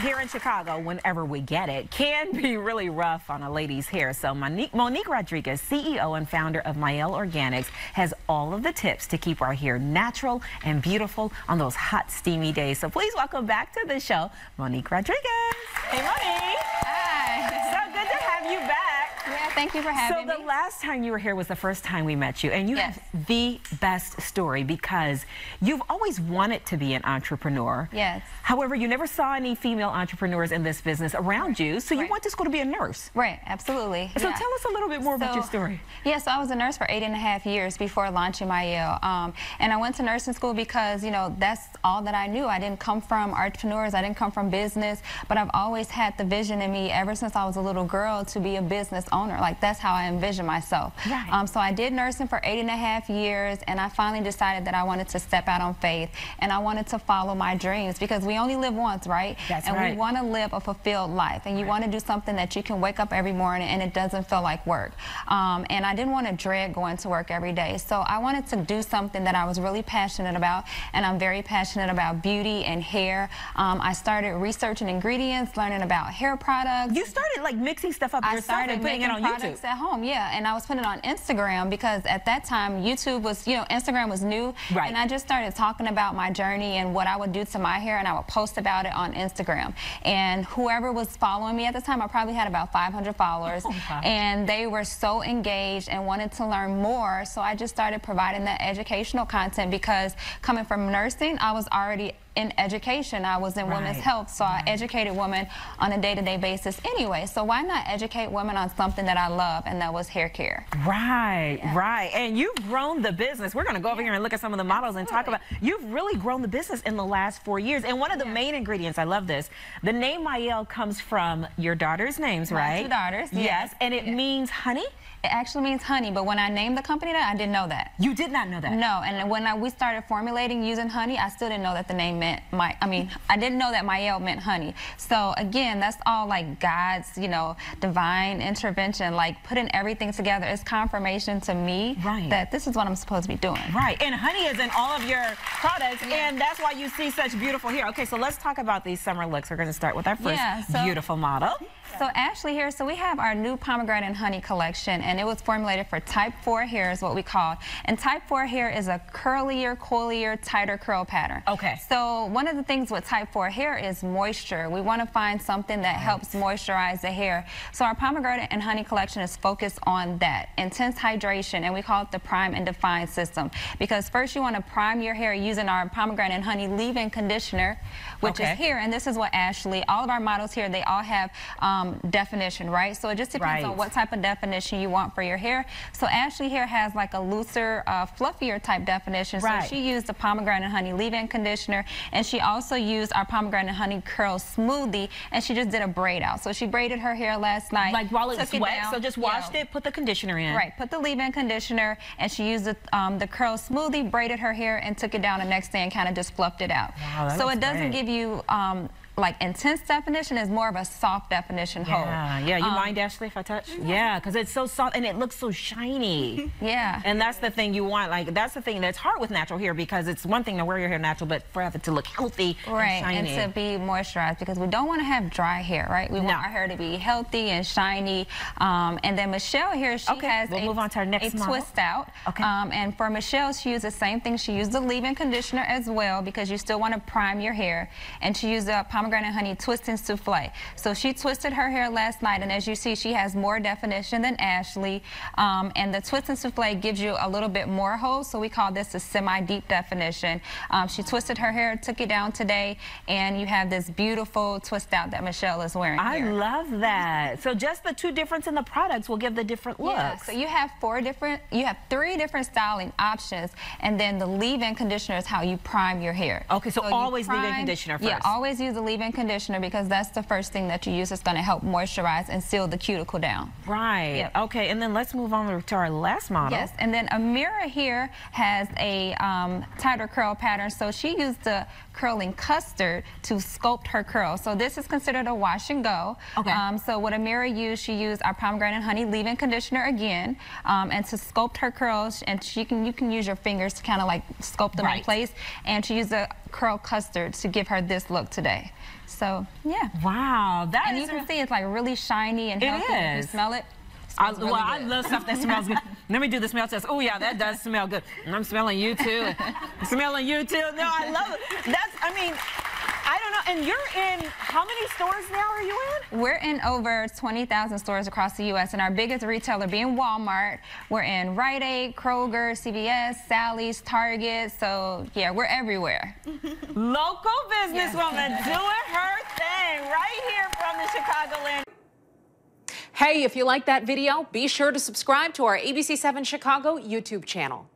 here in Chicago, whenever we get it, can be really rough on a lady's hair. So Monique Rodriguez, CEO and founder of Mielle Organics, has all of the tips to keep our hair natural and beautiful on those hot, steamy days. So please welcome back to the show, Monique Rodriguez. Hey, Monique. Hi. So good to have you back. Yeah, thank you for having me. So the last time you were here was the first time we met you, and you Yes. have the best story because you've always wanted to be an entrepreneur. Yes. However, you never saw any female entrepreneurs in this business around you, so you Right. went to school to be a nurse. Right, absolutely. So yeah. tell us a little bit more about your story. Yeah, so I was a nurse for 8.5 years before launching Mielle. And I went to nursing school because, you know, that's all that I knew. I didn't come from entrepreneurs, I didn't come from business, but I've always had the vision in me ever since I was a little girl to be a business owner. Like, that's how I envision myself. Right. So I did nursing for 8.5 years, and I finally decided that I wanted to step out on faith, and I wanted to follow my dreams, because we only live once, right? That's and right. we want to live a fulfilled life, and you want to do something that you can wake up every morning and it doesn't feel like work. And I didn't want to dread going to work every day, so I wanted to do something that I was really passionate about, and I'm very passionate about beauty and hair. I started researching ingredients, learning about hair products. You started like mixing stuff up yourself and putting it on YouTube. At home, yeah, and I was putting it on Instagram because at that time YouTube was, you know, Instagram was new, right. And I just started talking about my journey and what I would do to my hair, and I would post about it on Instagram. And whoever was following me at the time, I probably had about 500 followers, and they were so engaged and wanted to learn more. So I just started providing that educational content because coming from nursing, I was already in education. I was in women's health, so I educated women on a day-to-day basis anyway. So why not educate women on something that I love, and that was hair care. Right, right. And you've grown the business. We're going to go over here and look at some of the models and talk about, you've really grown the business in the last 4 years. And one of the main ingredients, I love this, the name Mielle comes from your daughter's names, right? My 2 daughters. Yes, and it means honey? It actually means honey, but when I named the company that, I didn't know that. You did not know that? No, and when we started formulating using honey, I still didn't know that the name meant I didn't know that Mielle meant honey. So again, that's all like God's, you know, divine intervention, like putting everything together. It's confirmation to me that this is what I'm supposed to be doing. Right, and honey is in all of your products, and that's why you see such beautiful hair. Okay, so let's talk about these summer looks. We're going to start with our first beautiful model. So Ashley here, so we have our new pomegranate and honey collection, and it was formulated for type 4 hair is what we call it. And type 4 hair is a curlier, coilier, tighter curl pattern. Okay. So one of the things with type 4 hair is moisture. We want to find something that helps moisturize the hair. So our pomegranate and honey collection is focused on that, intense hydration, and we call it the prime and define system. Because first you want to prime your hair using our pomegranate and honey leave-in conditioner, which is here, and this is what Ashley, all of our models here, they all have definition, right? So it just depends on what type of definition you want for your hair. So Ashley here has like a looser, fluffier type definition. So she used the pomegranate and honey leave-in conditioner, and she also used our pomegranate and honey curl smoothie, and she just did a braid out. So she braided her hair last night. Like while it's wet, so just washed it, put the conditioner in. Right, put the leave-in conditioner, and she used the curl smoothie, braided her hair, and took it down the next day and kind of just fluffed it out. Wow, that so looks it doesn't give you like intense definition, is more of a soft definition hold. Yeah, you mind, Ashley, if I touch? Yeah, because it's so soft and it looks so shiny. Yeah. And that's the thing you want. Like, that's the thing that's hard with natural hair, because it's one thing to wear your hair natural, but for it to look healthy and shiny. And to be moisturized, because we don't want to have dry hair, right? We want our hair to be healthy and shiny. And then Michelle here, she has move on to our next model. Twist out. And for Michelle, she used the same thing. She used the leave-in conditioner as well, because you still want to prime your hair. And she used the pomegranate and honey twist and souffle. So she twisted her hair last night, and as you see, she has more definition than Ashley. And the twist and souffle gives you a little bit more hold, so we call this a semi-deep definition. She twisted her hair, took it down today, and you have this beautiful twist out that Michelle is wearing I here. love that. So just the 2 difference in the products will give the different looks. Yeah, so you have 3 different styling options, and then the leave-in conditioner is how you prime your hair. Okay, so always leave-in conditioner first. Yeah, always use the leave-in conditioner, because that's the first thing that you use. It's going to help moisturize and seal the cuticle down. Right. Yep. Okay, and then let's move on to our last model. Yes, and then Amira here has a tighter curl pattern. So she used the curling custard to sculpt her curls. So this is considered a wash and go. Okay. So what Amira used, she used our pomegranate and honey leave-in conditioner again, and to sculpt her curls, and you can use your fingers to kind of like sculpt them in place, and she used a curl custard to give her this look today. So yeah. Wow, that and is, you can see it's like really shiny and healthy. It is. You smell it. Well, I love stuff that smells good. Let me do the smell test. Oh yeah, that does smell good. I'm smelling you too. I'm smelling you too. No, I love it. I mean, I don't know. And you're in, how many stores now are you in? We're in over 20,000 stores across the U.S. and our biggest retailer being Walmart. We're in Rite Aid, Kroger, CVS, Sally's, Target. So yeah, we're everywhere. Local businesswoman doing her thing right here from the Chicagoland. Hey, if you like that video, be sure to subscribe to our ABC7 Chicago YouTube channel.